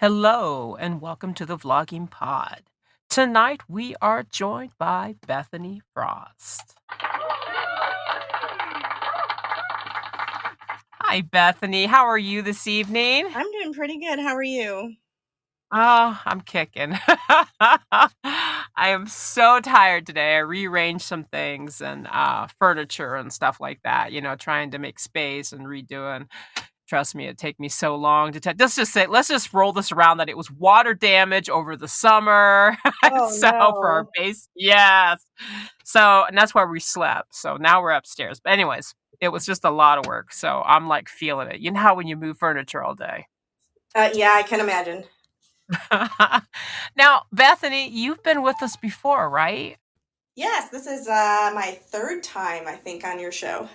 Hello and welcome to the Vlogging Pod. Tonight we are joined by Bethany Frost. Hi, Bethany. How are you this evening? I'm doing pretty good. How are you? Oh, I'm kicking. I am so tired today. I rearranged some things and furniture and stuff like that, trying to make space and redoing. Trust me, it'd take me so long to let's just roll this around that it was water damage over the summer. Oh So for our no. base, yes. So, and that's where we slept. So now we're upstairs. But anyways, it was just a lot of work. So I'm like feeling it. You know how when you move furniture all day. Yeah, I can imagine. Now, Bethany, you've been with us before, right? Yes, this is my third time, I think, on your show.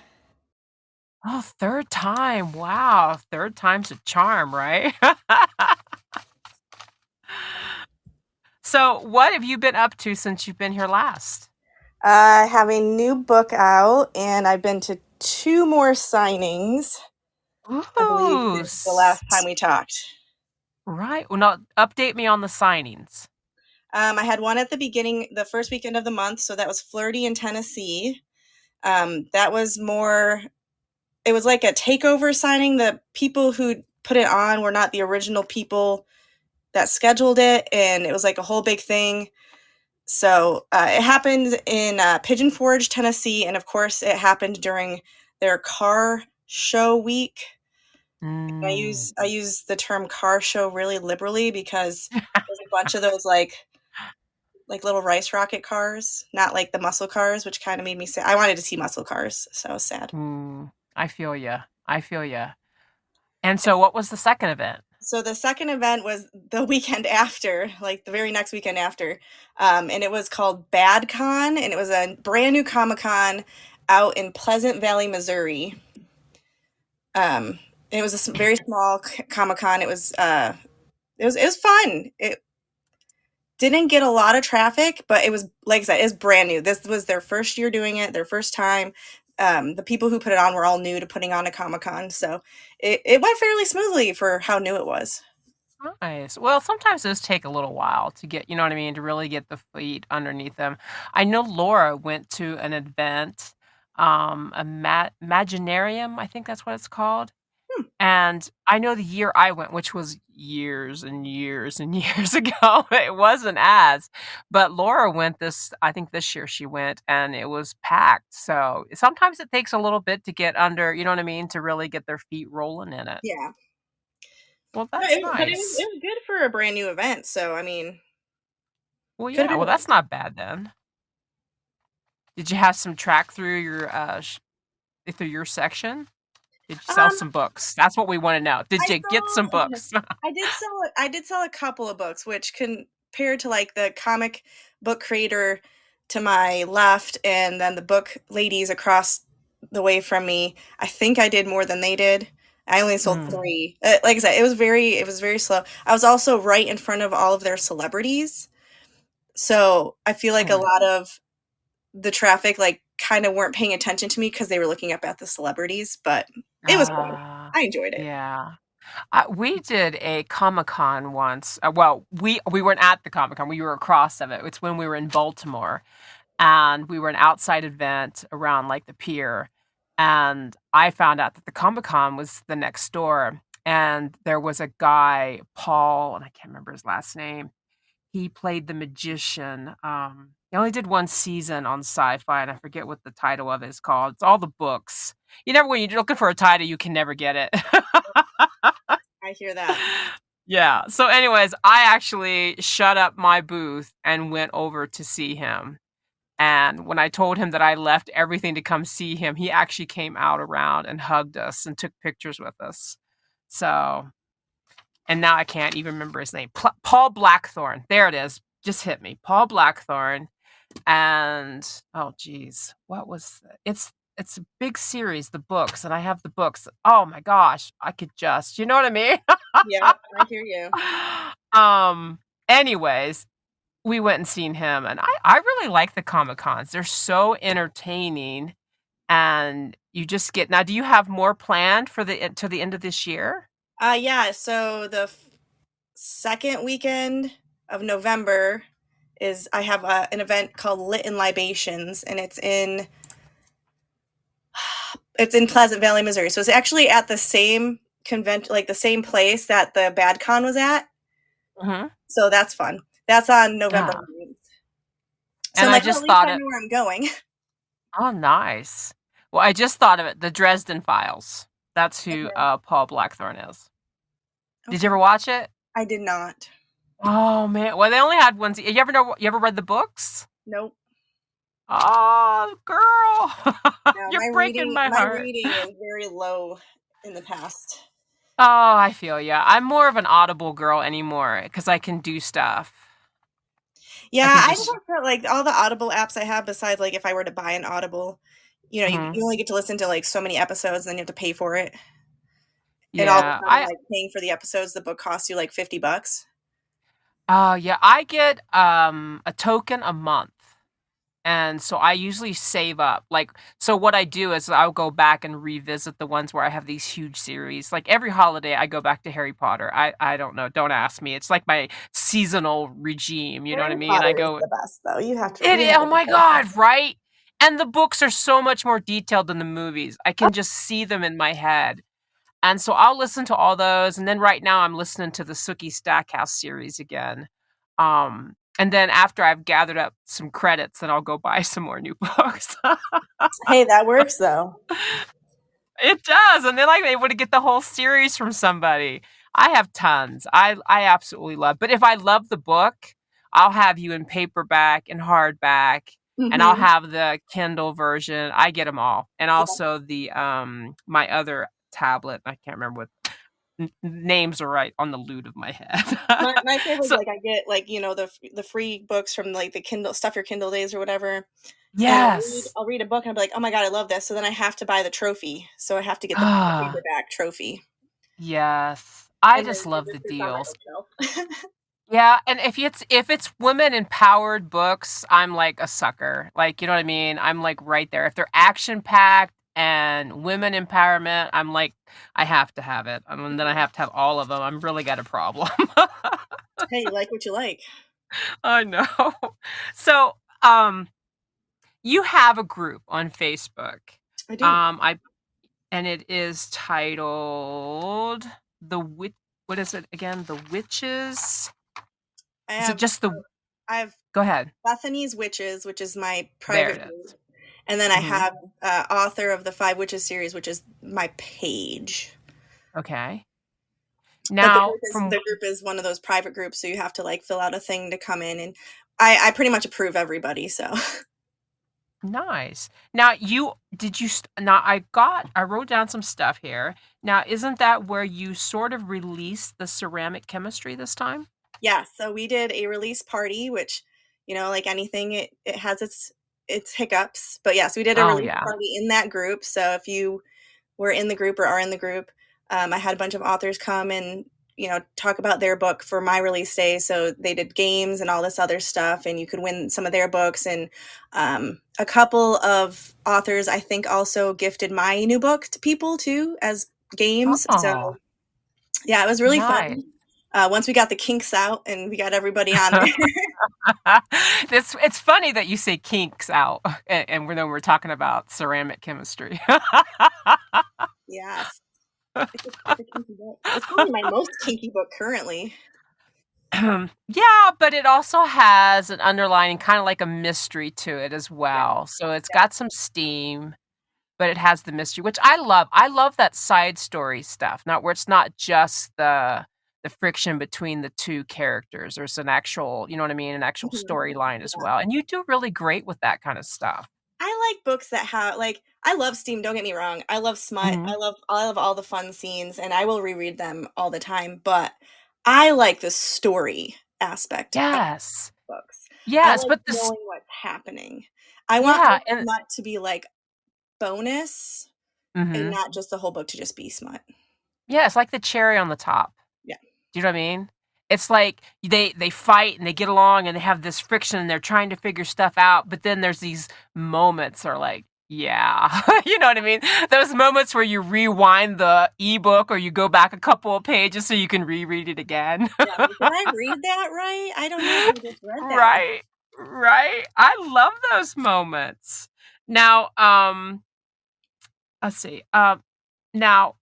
Oh, third time. Wow. Third time's a charm, right? So, what have you been up to since you've been here last? I have a new book out, and I've been to two more signings, I believe, Ooh, since the last time we talked. right. Well, now update me on the signings. I had one at the beginning, the first weekend of the month, so that was Flirty in Tennessee. That was more, it was like a takeover signing. The people who put it on were not the original people that scheduled it, and it was like a whole big thing. So it happened in Pigeon Forge, Tennessee, and of course, it happened during their car show week. Mm. I use the term car show really liberally because there's a bunch of those like little rice rocket cars, not like the muscle cars, which kind of made me sad. I wanted to see muscle cars, so I was sad. I feel ya. I feel ya. And so, what was the second event? So the second event was the weekend after, like the very next weekend after, and it was called Bad Con, and it was a brand new Comic Con out in Pleasant Valley, Missouri. It was a very small Comic Con. It was fun. It didn't get a lot of traffic, but it was, like I said, it's brand new. This was their first year doing it, their first time. The people who put it on were all new to putting on a Comic Con, so it went fairly smoothly for how new it was. Nice. Well, sometimes those take a little while to get, you know what I mean, to really get the feet underneath them. I know Laura went to an event, Imaginarium, I think that's what it's called. Hmm. And I know the year I went, which was years and years and years ago, it wasn't as, but Laura went I think this year she went and it was packed. So sometimes it takes a little bit to get under, you know what I mean, to really get their feet rolling in it. Yeah. Well, No, that's but it was nice. it was good for a brand new event, so, I mean, Well, could have yeah, been well, that's worse. not bad then. Did you have some track through through your section? Did you sell Um, some books? That's what we want to know. Did I you get some saw books? I did sell a couple of books, which compared to, like, the comic book creator to my left and then the book ladies across the way from me, I think I did more than they did. I only sold Mm. 3. Like I said, it was very slow. I was also right in front of all of their celebrities, so I feel like a Oh, lot of the traffic, like, kinda weren't paying attention to me because they were looking up at the celebrities, but it was fun. ah, I enjoyed it. yeah. We did a Comic-Con once. Well, we weren't at the Comic-Con, we were across of it. It's when we were in Baltimore, and we were an outside event around, like, the pier, and I found out that the Comic-Con was the next door, and there was a guy, Paul, and I can't remember his last name. He played the magician. He only did 1 season on Sci-Fi, and I forget what the title of it is called. It's all the books. You never when you're looking for a title, you can never get it. I hear that. Yeah. So anyways, I actually shut up my booth and went over to see him. And when I told him that I left everything to come see him, he actually came out around and hugged us and took pictures with us. So, and now I can't even remember his name. Paul Blackthorne. There it is. Just hit me. Paul Blackthorne. And oh geez, what was it's a big series, the books, and I have the books. Oh my gosh, I could just, you know what I mean? Yep, I hear you. um, anyways, we went and seen him, and I really like the Comic Cons. They're so entertaining, and you just get now. Do you have more planned for the to the end of this year? Yeah, so second weekend of November is I have an event called Lit and Libations, and it's in Pleasant Valley, Missouri. So it's actually at the same convention, like the same place that the Bad Con was at. Mhm. So that's fun. That's on November Ah, 9th. So and I'm I like, well, at just least thought I it know where I'm going. oh, nice. Well, I just thought of it, The Dresden Files. That's who, Okay. Paul Blackthorne is. Did you Okay. ever watch it? I did not. Oh, man. Well, they only had one you ever read the books? Nope. Oh, girl. No, You're breaking my my heart. reading is very low in the past. Oh, I feel ya. I'm more of an Audible girl anymore because I can do stuff. I Yeah, can I just just don't feel like all the Audible apps I have besides like if I were to buy an Audible, mhm. you only get to listen to like so many episodes and then you have to pay for it. And all of Yeah. a sudden like paying for the episodes, the book costs you like $50. Yeah, I get, a token a month. And so I usually save up. Like, so what I do is I'll go back and revisit the ones where I have these huge series. Like every holiday, I go back to Harry Potter. I don't know. Don't ask me. It's like my seasonal regime. You know what I Harry mean? I Potter is go, the best though. You it. have Oh to be my careful. god! Right? And the books are so much more detailed than the movies. I can just see them in my head. And so I'll listen to all those, and then right now I'm listening to the Sookie Stackhouse series again. And then after I've gathered up some credits, then I'll go buy some more new books. Hey, that works though. It does, and then I'm able to get the whole series from somebody. I have tons. I absolutely love. But if I love the book, I'll have you in paperback and hardback, and I'll Mhm. have the Kindle version. I get them all, and Yeah. also the my other tablet. I can't remember what names are right on the loot of my head. My favorite is So like I get like, the free books from like the Kindle Stuff Your Kindle Days or whatever. And yes. I'll read a book and I'll be like, "Oh my god, I love this." So then I have to buy the trophy. So I have to get the Ah, paperback trophy. yes. I And then just it love the just sits on my deals. bookshelf. Yeah, and if it's women empowered books, I'm like a sucker. Like, you know what I mean? I'm like right there. If they're action packed and women empowerment, I'm like I have to have it. And then I Mhm. have to have all of them. I'm really got a problem. Hey, you like what you like. I know. So, um, you have a group on Facebook. I do. I and it is titled The Witch. What is it again? The Witches? I Is it have just the I have Go ahead. Bethany's Witches, which is my There private it group, is. and then I Mhm. have author of the Five Witches series, which is my page. Okay. But Now, from the group is one of those private groups, so you have to like fill out a thing to come in, and I pretty much approve everybody. So nice. Now, now I wrote down some stuff here. Now, isn't that where you sort of released the ceramic chemistry this time? yeah, so we did a release party, which like anything, it has its hiccups. But yes, we did a Oh, release yeah. party in that group. So if you were in the group or are in the group. I had a bunch of authors come and talk about their book for my release day. So they did games and all this other stuff, and you could win some of their books. And a couple of authors, I think, also gifted my new book to people too as games. So Oh, yeah, it was really fun. nice. Once we got the kinks out and we got everybody on there. It's funny that you say kinks out, and we're talking about ceramic chemistry. Yes, it's a kinky book. It's probably my most kinky book currently. Yeah, but it also has an underlining kind of like a mystery to it as Yeah, well. So it's yeah. got some steam, but it has the mystery, which I love. I love that side story stuff, not where it's not just the friction between the two characters. There's an actual, you know what I mean, an actual Mhm. storyline as Yeah. well. And you do really great with that kind of stuff. I like books that have like I love steam, don't get me wrong. I love smut. Mhm. I love all the fun scenes and I will reread them all the time, but I like the story aspect of Yes. books. I Yes, like but this knowing what's happening. I want yeah, the and smut to be like bonus and mhm. not just the whole book to just be smut. Yeah, it's like the cherry on the top. Yeah. Do you know what I mean? It's like they fight and they get along and they have this friction and they're trying to figure stuff out, but then there's these moments are like Yeah. You know what I mean? Those moments where you rewind the ebook or you go back a couple of pages so you can reread it again. Yeah, I'm like, "Did I read that right? I don't know if I just read that right." Right. Right. I love those moments. Now, let's see. Now,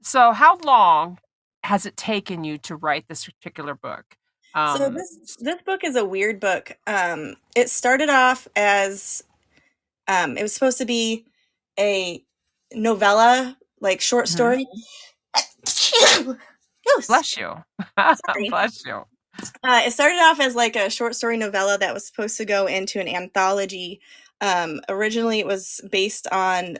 so how long has it taken you to write this particular book? So Um, this book is a weird book. It started off as it was supposed to be a novella, like short mhm. story. Oh, Bless you. sorry. Bless you. It started off as like a short story novella that was supposed to go into an anthology. Originally, it was based on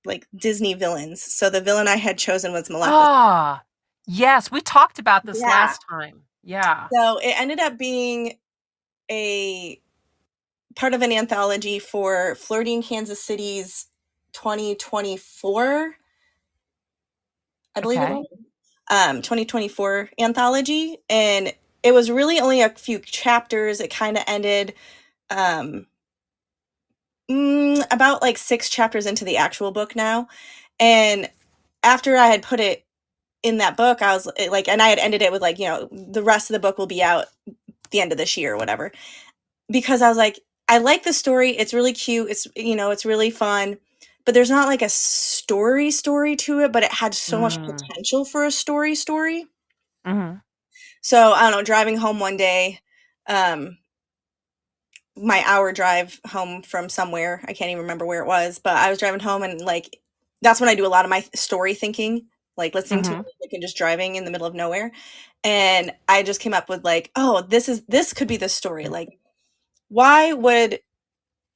like Disney villains. So the villain I had chosen was Maleficent. Ah, yes, we talked about this Yeah. last time. Yeah. So it ended up being a part of an anthology for Flirting Kansas City's 2024, I believe it Okay. was, 2024 anthology. And it was really only a few chapters. It kind of ended um, about like 6 chapters into the actual book now. And after I had put it in that book, I was like, and I had ended it with like, the rest of the book will be out the end of this year or whatever. Because I was like, I like the story. It's really cute. It's really fun. But there's not like a story to it, but it had so much Mm, potential for a story. mhm, So I don't know, driving home one day, um, my hour drive home from somewhere. I can't even remember where it was, but I was driving home and like that's when I do a lot of my story thinking, like listening to mhm. music and just driving in the middle of nowhere. And I just came up with like, oh, this could be the story. Like, why would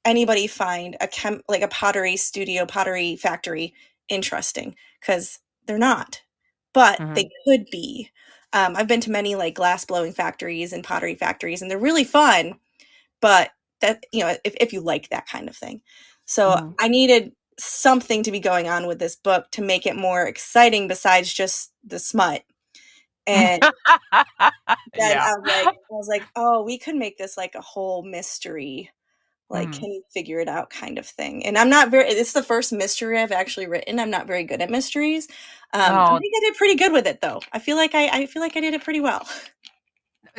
anybody find like a pottery factory interesting? Because they're not, but they Mhm. could be. I've been to many like glass blowing factories and pottery factories, and they're really fun, but that if you like that kind of thing. So Mhm. I needed something to be going on with this book to make it more exciting besides just the smut. And then Yeah. I was like, oh, we could make this like a whole mystery. Like, Mhm. can you figure it out kind of thing. And I'm not very it's the first mystery I've actually written. I'm not very good at mysteries. I Oh, think I did pretty good with it though. I feel like I did it pretty well.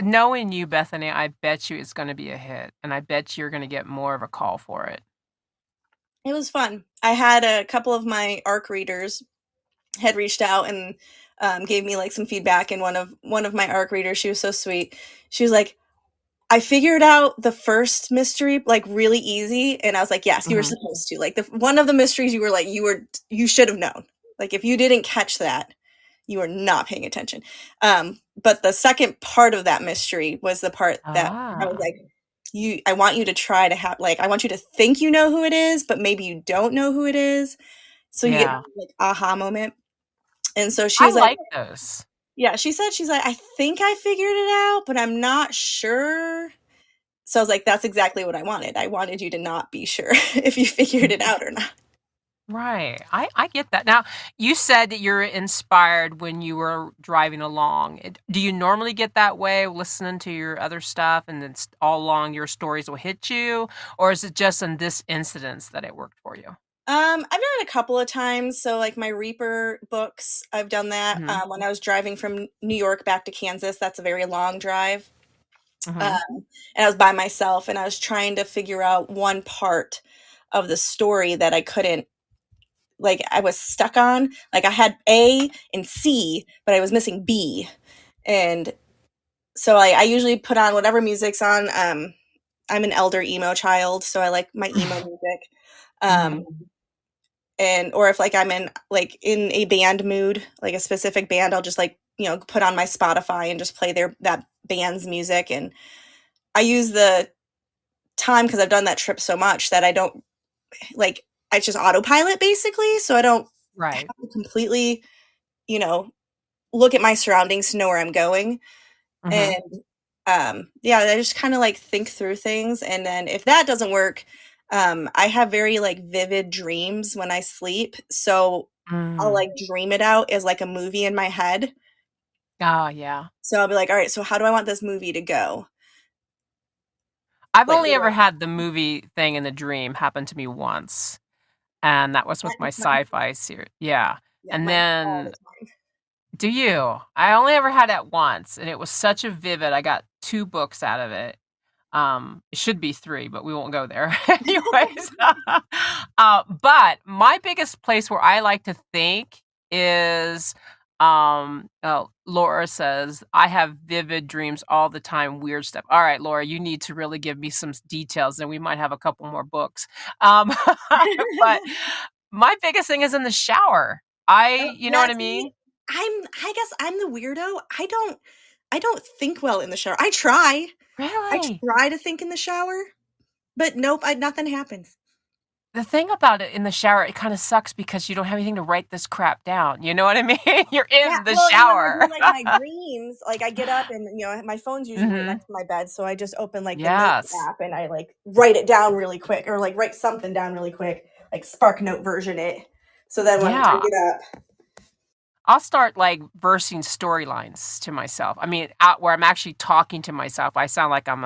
knowing you, Bethany, I bet you it's gonna be a hit, and I bet you're gonna get more of a call for it. It was fun. I had a couple of my ARC readers had reached out and gave me like some feedback. And one of my ARC readers, she was so sweet. She was like, I figured out the first mystery like really easy, and I was like, yes, you were Mhm. supposed to. Like the one of the mysteries, you were like, you should have known. Like if you didn't catch that, you were not paying attention. But the second part of that mystery was the part that I was Ah. like, I want you to try to have like I want you to think you know who it is, but maybe you don't know who it is. So you get Yeah. like aha moment. And so she I was like, like those. yeah, she's like, I think I figured it out, but I'm not sure. So I was like, that's exactly what I wanted. I wanted you to not be sure if you figured it Mhm. out or not. Right. I get that. Now, you said that you're inspired when you were driving along. Do you normally get that way, listening to your other stuff, and then all along your stories will hit you, or is it just in this incidence that it worked for you? I've done it a couple of times. So like my Reaper books, I've done that. Mhm. When I was driving from New York back to Kansas, that's a very long drive. Mhm. And I was by myself and I was trying to figure out one part of the story that I couldn't like I was stuck on. Like I had A and C, but I was missing B. And so I usually put on whatever music's on. I'm an elder emo child, so I like my emo music. Um, Mhm. and or if like I'm in a band mood, like a specific band, I'll just like, put on my Spotify and just play that band's music. And I use the time because I've done that trip so much that I don't like I just autopilot basically, so I don't have Right. to completely, you know, look at my surroundings to know where I'm going. Mhm. And yeah, I just kind of like think through things. And then if that doesn't work, I have very like vivid dreams when I sleep. So I'll Mm. like dream it out as like a movie in my head. Oh, yeah. So I'll be like, all right, so how do I want this movie to go? I've Like, only ever had the movie thing in the dream happen to me once. and that was That with my is mine too. sci-fi series. Yeah. Yeah, And mine all the then time. do you? I only ever had it once, and it was such a vivid. I got 2 books out of it. It should be 3, but we won't go there. Anyways, but my biggest place where I like to think is, Laura says, "I have vivid dreams all the time, weird stuff." All right, Laura, you need to really give me some details, and we might have a couple more books. Um, but my biggest thing is in the shower. Oh, You know yeah, what I see, mean? I guess I'm the weirdo. I don't think well in the shower. I try. I Really? try to think in the shower, but nope, nothing happens. The thing about it in the shower, it kinda sucks because you don't have anything to write this crap down, you know what I mean? You're Yeah, in the well, and when I shower. do, like, my dreams, like, I get up and, my phone's usually right Mhm. next to my bed, so I just open, like, the notes Yes. app and I, like, write it down really quick or, like, write something down really quick, like, Spark Note version it. So then when I Yeah. get up. I'll start, like, versing storylines to myself. I mean, out where I'm actually talking to myself. I sound like I'm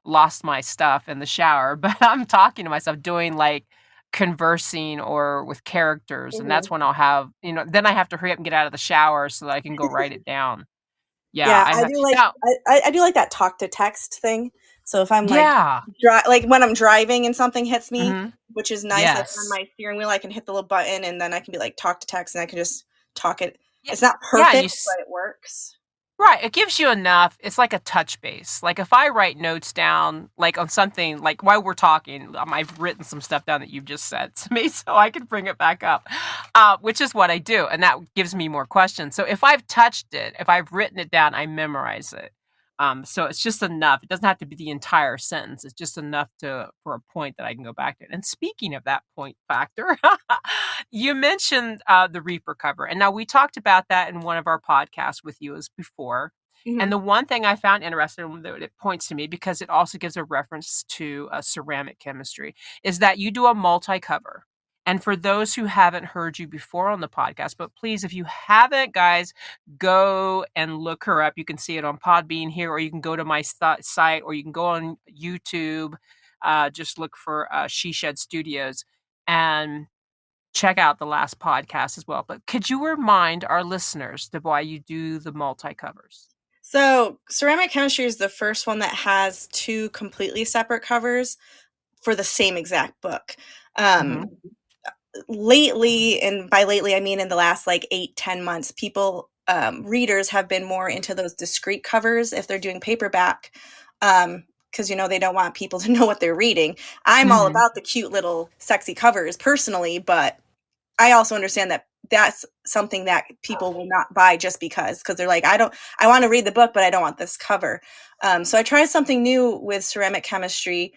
lost my stuff in the shower, but I'm talking to myself, doing, like, conversing or with characters, and that's Mhm. when I'll have then I have to hurry up and get out of the shower so that I can go write it down. Yeah, Yeah, I I have do like now I do like that talk to text thing. So if I'm, like, yeah. when I'm driving and something hits me, Mhm. which is nice, like, on Yes. my steering wheel, I can hit the little button and then I can be like, "Talk to text," and I can just talk it. Yeah, It's not yeah, and perfect, but it works. right, it gives you enough. It's like a touch base. Like, if I write notes down, like, on something like, while we're talking, I've written some stuff down that you've just said to me so I can bring it back up, which is what I do, and that gives me more questions. So if I've touched it, if I've written it down, I memorize it. So it's just enough. It doesn't have to be the entire sentence. It's just enough for a point that I can go back to it. And speaking of that point factor, you mentioned the Reaper cover, and now we talked about that in one of our podcasts with you as before. And Mhm. the one thing I found interesting that it points to me because it also gives a reference to ceramic chemistry is that you do a multi cover. And for those who haven't heard you before on the podcast, but please, if you haven't, guys, go and look her up. You can see it on Podbean here, or you can go to my site, or you can go on YouTube. Just look for She Shed Studios and check out the last podcast as well. But could you remind our listeners to why you do the multi covers? So, ceramic chemistry is the first one that has 2 completely separate covers for the same exact book. Um, Hmm. lately, and by lately I mean in the last, like, 8-10 months, readers have been more into those discrete covers if they're doing paperback, because they don't want people to know what they're reading. I'm all Hmm. about the cute little sexy covers personally, but I also understand that that's something that people will not buy just because they're like, I want to read the book, but I don't want this cover. So I tried something new with ceramic chemistry.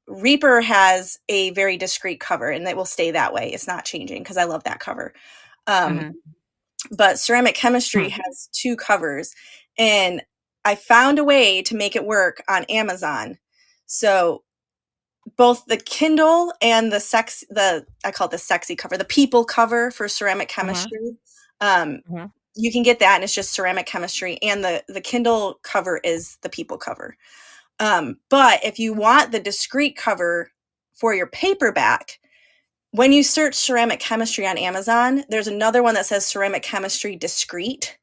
Reaper has a very discreet cover, and it will stay that way. It's not changing because I love that cover. Um, Hmm. but ceramic chemistry Hmm. has 2 covers, and I found a way to make it work on Amazon. So both the Kindle and the I call it the sexy cover, the people cover for ceramic Hmm. chemistry. Um, Hmm. you can get that, and it's just ceramic chemistry, and the Kindle cover is the people cover. But if you want the discrete cover for your paperback, when you search ceramic chemistry on Amazon, there's another one that says ceramic chemistry discrete.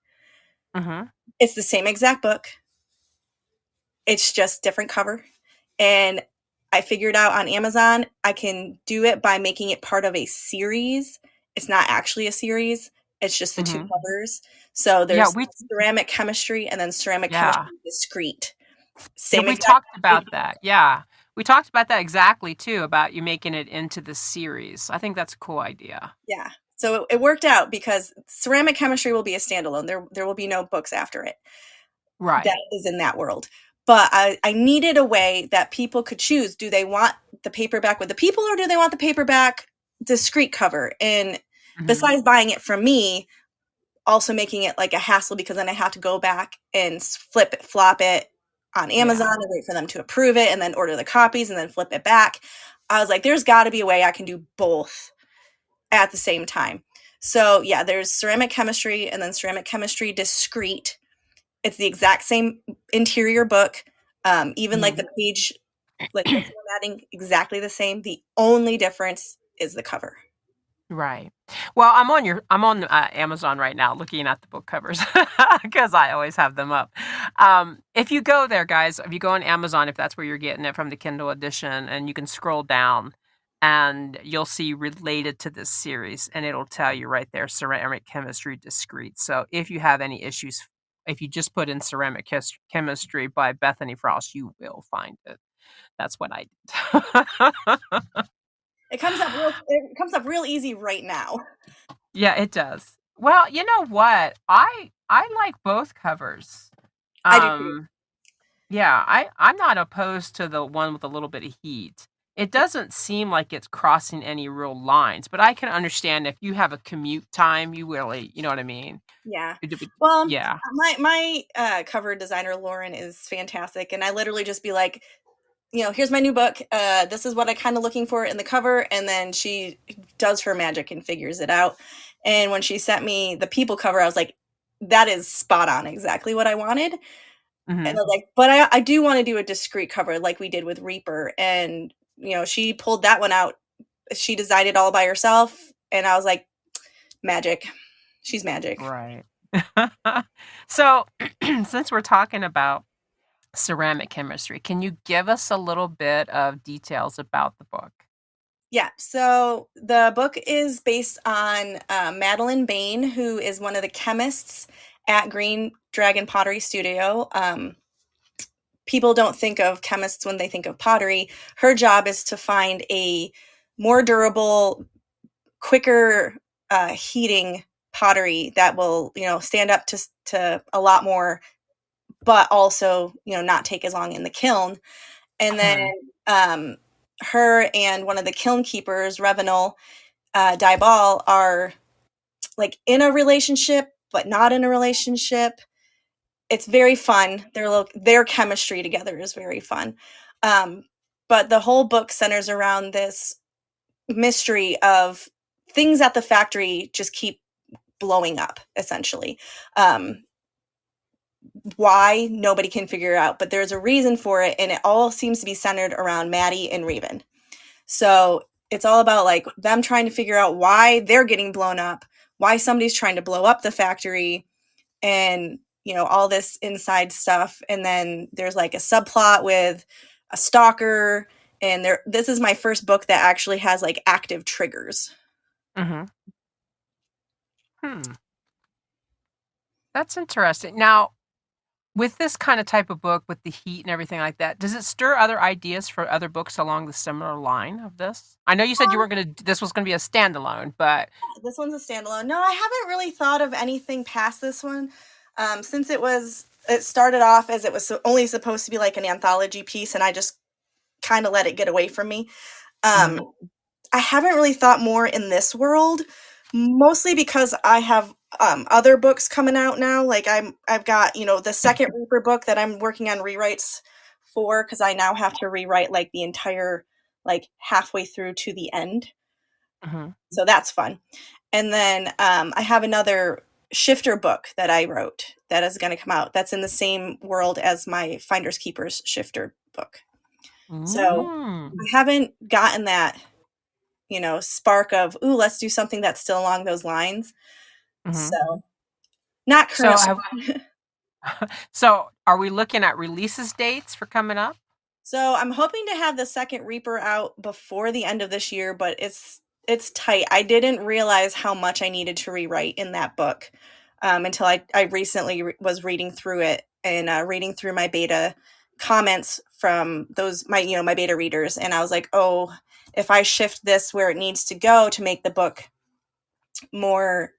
Hmm. It's the same exact book. It's just different cover. And I figured out on Amazon, I can do it by making it part of a series. It's not actually a series, it's just the 2 Hmm. covers. So Yeah, there's ceramic chemistry and then ceramic yeah, chemistry discrete. yeah, Same we exact talked about that. Yeah, we talked about that exactly too, about you making it into the series. I think that's a cool idea. Yeah. So it worked out because ceramic chemistry will be a standalone. There will be no books after it. That Right. is in that world. But I needed a way that people could choose. Do they want the paperback with the people or do they want the paperback discrete cover? And Hmm. besides buying it from me, also making it like a hassle because then I have to go back and flop it on Amazon Yeah. and wait for them to approve it and then order the copies and then flip it back. I was like, there's got to be a way I can do both at the same time. So yeah, there's ceramic chemistry and then ceramic chemistry discrete. It's the exact same interior book, even like Hmm. the page, like the formatting, exactly the same. The only difference is the cover. Right. Well, I'm on Amazon right now looking at the book covers because I always have them up. If you go there, guys, if you go on Amazon, if that's where you're getting it from the Kindle edition, and you can scroll down and you'll see related to this series, and it'll tell you right there, ceramic chemistry discrete. So if you have any issues, if you just put in chemistry by Bethany Frost, you will find it. That's what I did. It comes up real easy right now. Yeah, it does. Well, you know what? I like both covers. I do too. Um, yeah, I'm not opposed to the one with a little bit of heat. It doesn't seem like it's crossing any real lines, but I can understand if you have a commute time, you really, you know what I mean? Yeah. It would be Well, yeah. my cover designer Lauren is fantastic, and I literally just be like, here's my new book. This is what I kind of looking for in the cover, and then she does her magic and figures it out. And when she sent me the people cover, I was like, that is spot on, exactly what I wanted. And I Mhm. was like, but I do want to do a discreet cover like we did with Reaper, and she pulled that one out. She designed it all by herself, and I was like, magic. She's magic. Right. So, since we're talking about ceramic chemistry, can you give us a little bit of details about the book? Yeah, so the book is based on Madeline Bain, who is one of the chemists at Green Dragon Pottery Studio. People don't think of chemists when they think of pottery. Her job is to find a more durable, quicker heating pottery that will, stand up to a lot more, but also, not take as long in the kiln. And then Mhm. um, her and one of the kiln keepers, Revenal, Dybal, are like in a relationship but not in a relationship. It's very fun. Their chemistry together is very fun. Um, but the whole book centers around this mystery of things at the factory just keep blowing up, essentially. Why, nobody can figure out, but there's a reason for it, and it all seems to be centered around Maddie and Raven. So it's all about like them trying to figure out why they're getting blown up, why somebody's trying to blow up the factory, and all this inside stuff. And then there's like a subplot with a stalker, and this is my first book that actually has like active triggers. Mhm. Hmm. That's interesting. Now, with this kind of type of book, with the heat and everything like that, does it stir other ideas for other books along the similar line of this? I know you said you Um, weren't gonna this was gonna be a standalone, but this one's a standalone. No, I haven't really thought of anything past this one. Since it started off as it was only supposed to be like an anthology piece, and I just kind of let it get away from me. Um, mhm, I haven't really thought more in this world, mostly because I have other books coming out now. Like I've got the second Reaper book that I'm working on rewrites for, because I now have to rewrite like the entire, like halfway through to the end. mhm. So that's fun. And then I have another shifter book that I wrote that is going to come out. That's in the same world as my Finders Keepers shifter book. So Mm. I haven't gotten that spark of, ooh, let's do something that's still along those lines. Mhm. So not So currently. have so are we looking at releases dates for coming up? So I'm hoping to have the second Reaper out before the end of this year, but it's tight. I didn't realize how much I needed to rewrite in that book until I recently was reading through it, and reading through my beta comments from those my beta readers, and I was like, oh, if I shift this where it needs to go to make the book more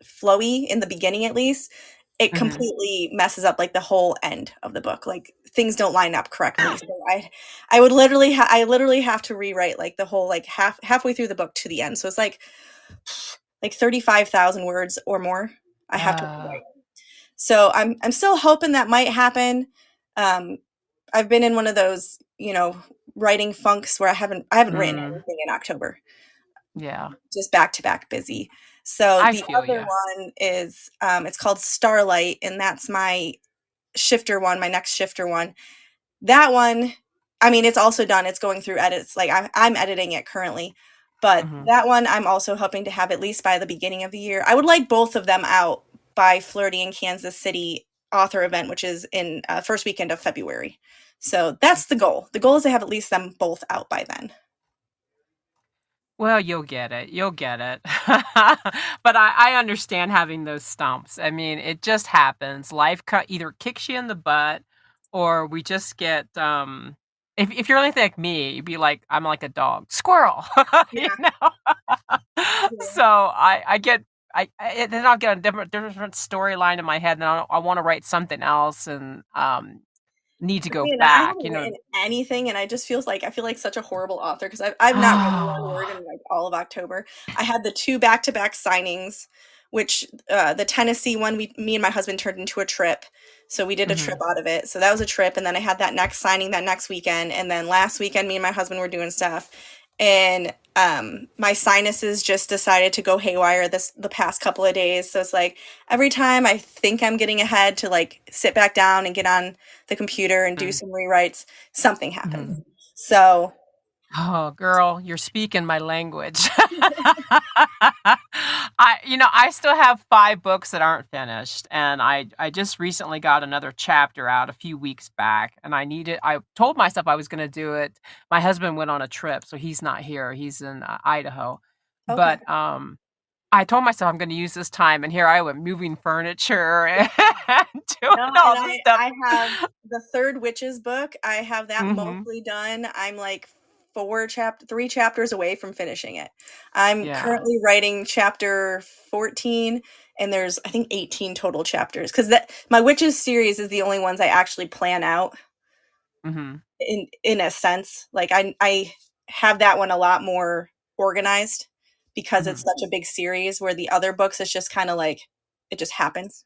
flowy in the beginning, at least, it Mhm. completely messes up like the whole end of the book. Like things don't line up correctly. So I would literally I literally have to rewrite like the whole, like halfway through the book to the end. So it's like 35,000 words or more I have to Uh, rewrite. So I'm still hoping that might happen. Um I've been in one of those, writing funks where I haven't written mm, anything in October, yeah. just back to back busy. So I the feel other you. one is it's called Starlight, and that's my shifter one, my next shifter one. That one, I mean, it's also done. It's going through edits. Like I'm editing it currently, But Mhm. that one I'm also hoping to have at least by the beginning of the year. I would like both of them out by Flirty in Kansas City author event, which is in first weekend of February. So that's the goal. The goal is to have at least them both out by then. Well, you'll get it. You'll get it. But I understand having those stumps. I mean, it just happens. Life either kicks you in the butt, or we just get. If you're anything like me, you'd be like, I'm like a dog, squirrel. You Yeah. know. Yeah. So I get. Then I'll get a different storyline in my head, and I want to write something else, and need to go And I back. haven't written anything, and I feel like such a horrible author because I've not written one word in like all of October. I had the two back-to-back signings, which the Tennessee one, me and my husband turned into a trip, so we did a trip Mhm. out of it. So that was a trip, and then I had that next signing that next weekend, and then last weekend me and my husband were doing stuff, and my sinuses just decided to go haywire the past couple of days. So it's like every time I think I'm getting ahead to like sit back down and get on the computer and do Mhm. some rewrites, something Mhm. happens. So, Oh, girl, you're speaking my language. I still have 5 books that aren't finished, and I just recently got another chapter out a few weeks back, and I told myself I was gonna do it. My husband went on a trip, so he's not here. He's in, Idaho. okay. But, I told myself I'm gonna use this time, and here I am moving furniture and doing No, all and this stuff. I have the third witches book. I have that Mhm. mostly done. I'm like 3 chapters away from finishing it. I'm Yeah. currently writing chapter 14, and there's I think 18 total chapters because that my witches series is the only ones I actually plan out Mhm. in a sense. Like I have that one a lot more organized because it's Mhm. such a big series where the other books it's just kind of like it just happens.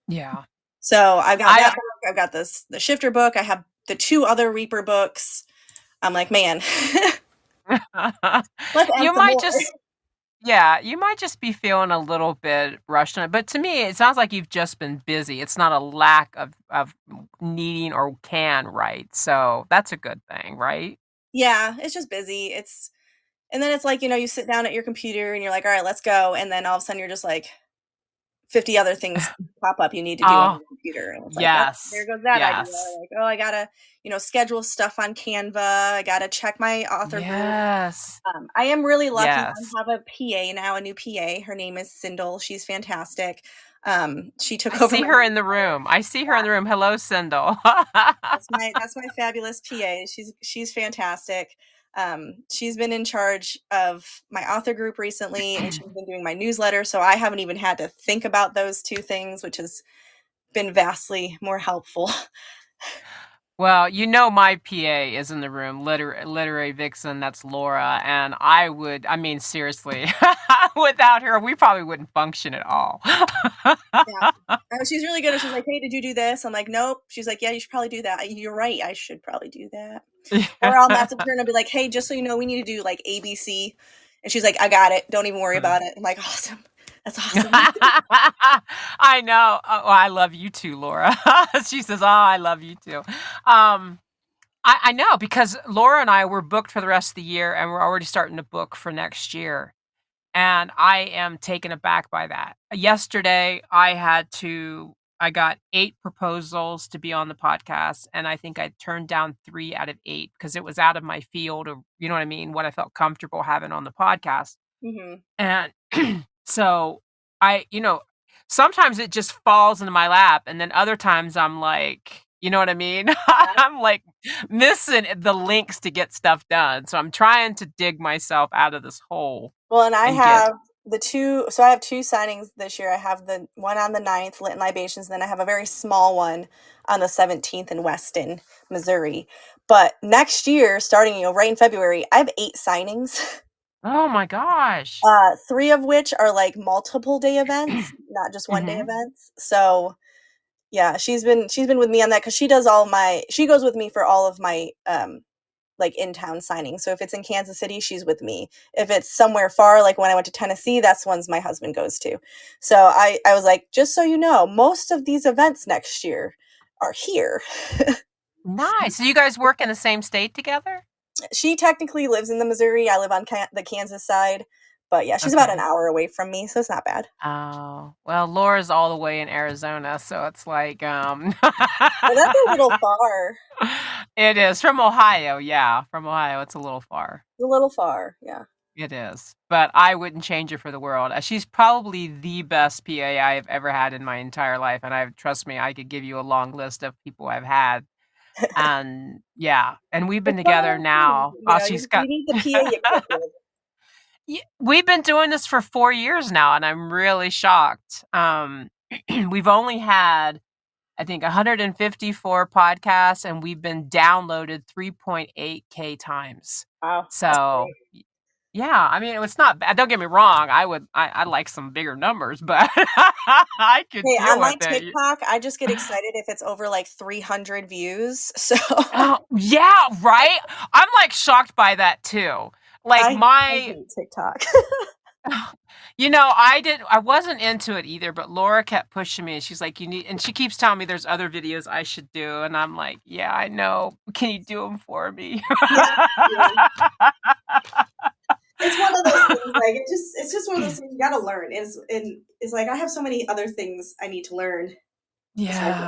Yeah. So I've got that I book, I've got the shifter book, I have the two other Reaper books. I'm like, man, let's add You some might more. just Yeah, you might just be feeling a little bit rushed on it, but to me, it sounds like you've just been busy. It's not a lack of needing or can write, so that's a good thing, right? Yeah, it's just busy. It's and then it's like, you sit down at your computer and you're like, all right, let's go. And then all of a sudden you're just like 50 other things pop up you need to do on Oh, your computer. And it's like, oh, there yes. goes that idea. Yes. Like, oh, I gotta, schedule stuff on Canva. I gotta check my author group. Yes. I am really lucky. Yes. I have a PA now, a new PA. Her name is Sindel. She's fantastic. She I took over see my her in the room. I see her in the room. Hello, Sindel. that's my fabulous PA. She's fantastic. She's been in charge of my author group recently, and she's been doing my newsletter. So I haven't even had to think about those two things, which has been vastly more helpful. Well, my PA is in the room, literary vixen, that's Laura, and I mean, seriously, without her, we probably wouldn't function at all. Yeah. She's really good. She's like, "Hey, did you do this?" I'm like, "Nope." She's like, "Yeah, you should probably do that." You're right. I should probably do that. Or I'll message her and I'll be like, "Hey, just so you know, we need to do like ABC." And she's like, "I got it. Don't even worry about it." I'm like, "Awesome. That's awesome." I know. Oh, I love you too, Laura. She says, "Oh, I love you too." Um, I know because Laura and I were booked for the rest of the year, and we're already starting to book for next year. And I am taken aback by that. Yesterday, I got 8 proposals to be on the podcast, and I think I turned down 3 out of 8 because it was out of my field of, you know what I mean, what I felt comfortable having on the podcast. Mhm. And so sometimes it just falls into my lap, and then other times I'm like, you know what I mean? Yeah. I'm like missing the links to get stuff done. So I'm trying to dig myself out of this hole Well, and I and get have I have 2 signings this year. I have the one on the 9th, Lit and Libations, and then I have a very small one on the 17th in Weston, Missouri. But next year, starting, right in February, I have 8 signings. oh my gosh. 3 of which are like multiple day events, not just one day Mhm. events. So, yeah, she's been with me on that because she goes with me for all of my like in town signings. So if it's in Kansas City, she's with me. If it's somewhere far, like when I went to Tennessee, that's ones my husband goes to. So I was like, just so you know, most of these events next year are here. Nice. So you guys work in the same state together? She technically lives in the Missouri. I live on the Kansas side. But yeah, she's about an Okay. hour away from me, so it's not bad. Oh, well, Laura's all the way in Arizona, so it's like, Well, that's a little far. it is from Ohio, yeah, from Ohio, it's a little far. A little far, yeah. It is, but I wouldn't change it for the world. She's probably the best PA I've ever had in my entire life, and trust me, I could give you a long list of people I've had, and yeah, and we've been It's one of together those things, now. you know, She's you got. need the PA you click with. We've been doing this for 4 years now, and I'm really shocked. We've only had, I think, 154 podcasts, and we've been downloaded 3.8K times. Wow, that's So, great. yeah, I mean, it's not bad. Don't get me wrong. I like some bigger numbers, but I could Hey, on deal my with it. TikTok, I just get excited if it's over like 300 views. So Oh, yeah, right? I'm like shocked by that too. Like I my hate TikTok. I wasn't into it either, but Laura kept pushing me and she's like, and she keeps telling me there's other videos I should do. And I'm like, yeah, I know. Can you do them for me? Yeah, yeah. It's one of those things. Like it's just one of those things you got to learn. It's like I have so many other things I need to learn besides it.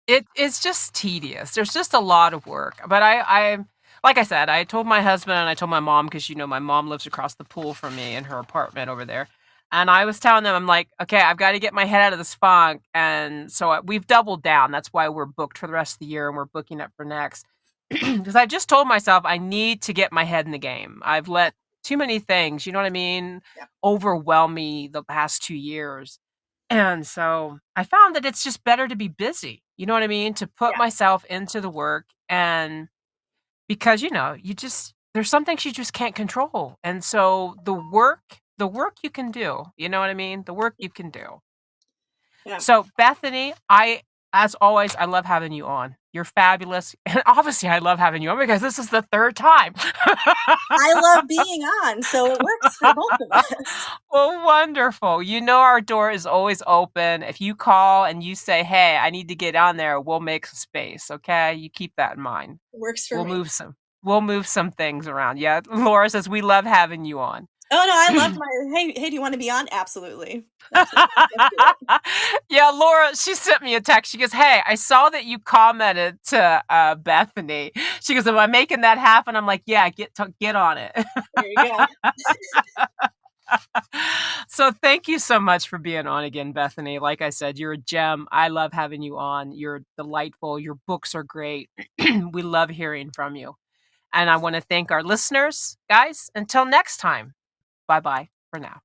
Yeah. It's just tedious. There's just a lot of work. But I like I said, I told my husband and I told my mom because my mom lives across the pool from me in her apartment over there. And I was telling them, I'm like, okay, I've got to get my head out of this funk. And so we've doubled down. That's why we're booked for the rest of the year and we're booking up for next. Because I just told myself I need to get my head in the game. I've let too many things, you know what I mean, Yeah, overwhelm me the past 2 years. And so I found that it's just better to be busy. You know what I mean? To put yeah, myself into the work and because there's some things you just can't control. And so the work you can do. You know what I mean? The work you can do. yeah. So Bethany, as always, I love having you on. You're fabulous. And obviously I love having you on because this is the third time. I love being on, so it works for both of us. Well, wonderful. Our door is always open. If you call and you say, "Hey, I need to get on there," we'll make some space, okay? You keep that in mind. It works for We'll me. move some we'll move some things around. Yeah, Laura says we love having you on. Oh no, I loved my hey, do you want to be on? Absolutely. Absolutely. Let's do it. Yeah, Laura, she sent me a text. She goes, "Hey, I saw that you commented to Bethany." She goes, "Am I making that happen?" I'm like, "Yeah, get on it." There you go. So thank you so much for being on again, Bethany. Like I said, you're a gem. I love having you on. You're delightful. Your books are great. We love hearing from you. And I want to thank our listeners, guys. Until next time, bye bye for now.